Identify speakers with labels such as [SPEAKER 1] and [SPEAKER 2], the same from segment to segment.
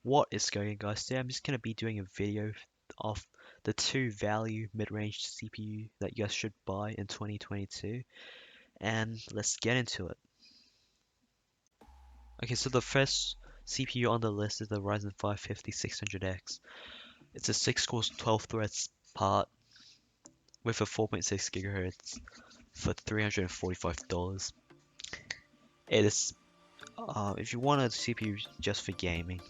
[SPEAKER 1] What is going on, guys? Today I'm just going to be doing a video of the two value mid-range CPU that you guys should buy in 2022, and let's get into it. Okay, so the first CPU on the list is the Ryzen 5 5600X. It's a 6-core 12 threads part with a 4.6 GHz for $345. It is, if you want a CPU just for gaming,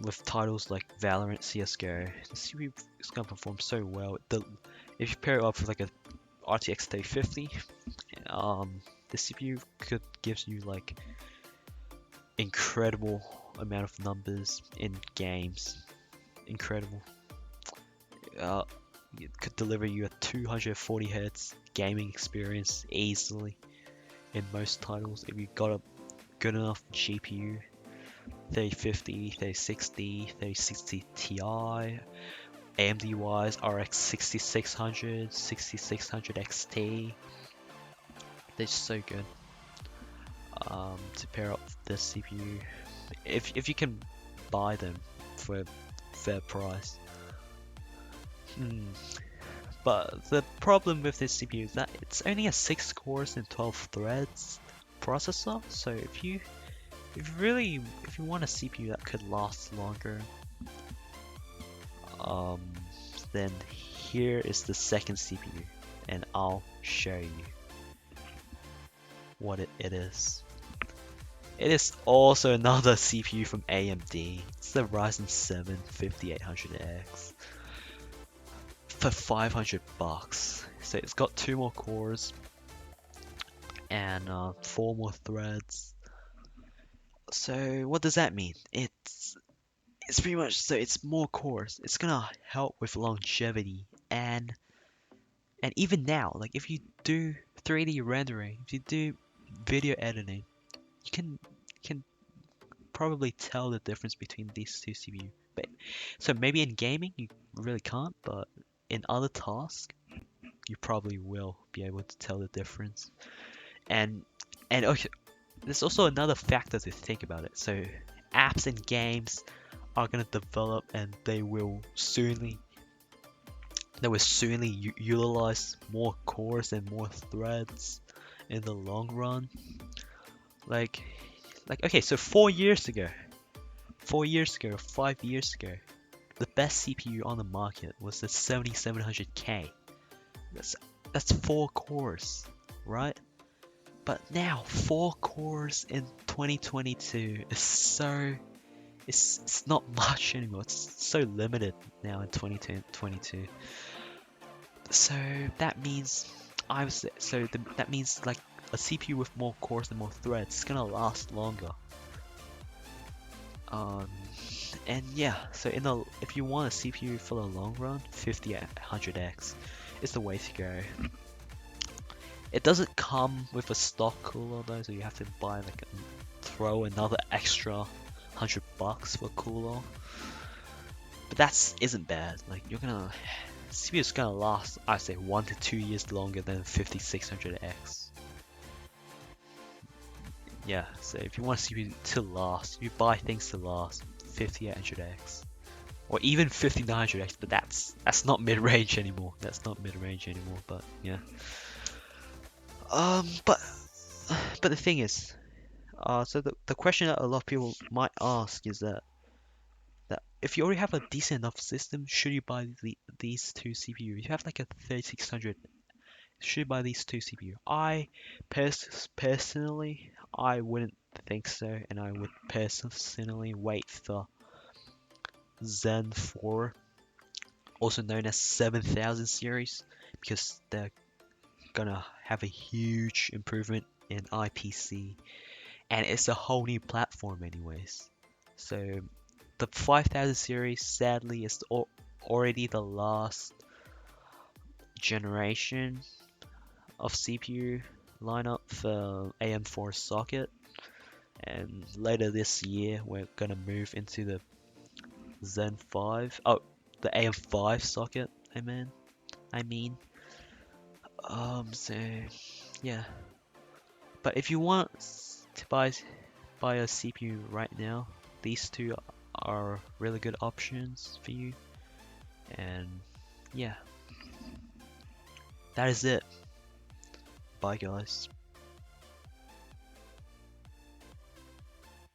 [SPEAKER 1] with titles like Valorant, CSGO, the CPU is gonna perform so well. If you pair it up with like a RTX 3050, the CPU gives you like incredible amount of numbers in games. Incredible. It could deliver you a 240 Hz gaming experience easily in most titles if you got a good enough GPU. 3050, 3060, 3060 Ti, AMD wise RX 6600, 6600 XT. They're just so good to pair up this CPU if you can buy them for a fair price. But the problem with this CPU is that it's only a 6 cores and 12 threads processor, so if you want a CPU that could last longer, then here is the second CPU, and I'll show you what it is. It is also another CPU from AMD. It's the Ryzen 7 5800X for $500. So it's got 2 more cores and 4 more threads. So what does that mean? It's pretty much, so it's more cores. It's gonna help with longevity and even now, like if you do 3D rendering, if you do video editing, you can probably tell the difference between these two CPU. But so maybe in gaming you really can't, but in other tasks you probably will be able to tell the difference. And okay, there's also another factor to think about it. So apps and games are gonna develop, and they will soonly utilize more cores and more threads in the long run. Like okay, so 4 years ago, 5 years ago, the best CPU on the market was the 7700K. That's 4 cores, right? But now 4 cores in 2022 is so it's not much anymore. It's so limited now in 2022. So that means that means like a CPU with more cores and more threads is gonna last longer. And yeah, so if you want a CPU for the long run, 5800X is the way to go. It doesn't come with a stock cooler though, so you have to buy throw another extra $100 for cooler. But that isn't bad. Like CPU is gonna last, I say, 1 to 2 years longer than 5600X. Yeah, so if you want a CPU to last, if you buy things to last, 5800X. Or even 5900X, but that's not mid-range anymore. That's not mid-range anymore, but yeah. But the thing is, so the question that a lot of people might ask is that if you already have a decent enough system, should you buy these two CPU? If you have like a 3600, should you buy these two CPU? Personally, I wouldn't think so, and I would personally wait for Zen 4, also known as 7000 series, because they're gonna have a huge improvement in IPC, and it's a whole new platform anyways. So the 5000 series sadly is already the last generation of CPU lineup for AM4 socket, and later this year we're gonna move into the Zen 5, the AM5 socket. I mean, so yeah. But if you want to buy buy a CPU right now, these two are really good options for you. And yeah, that is it. Bye guys.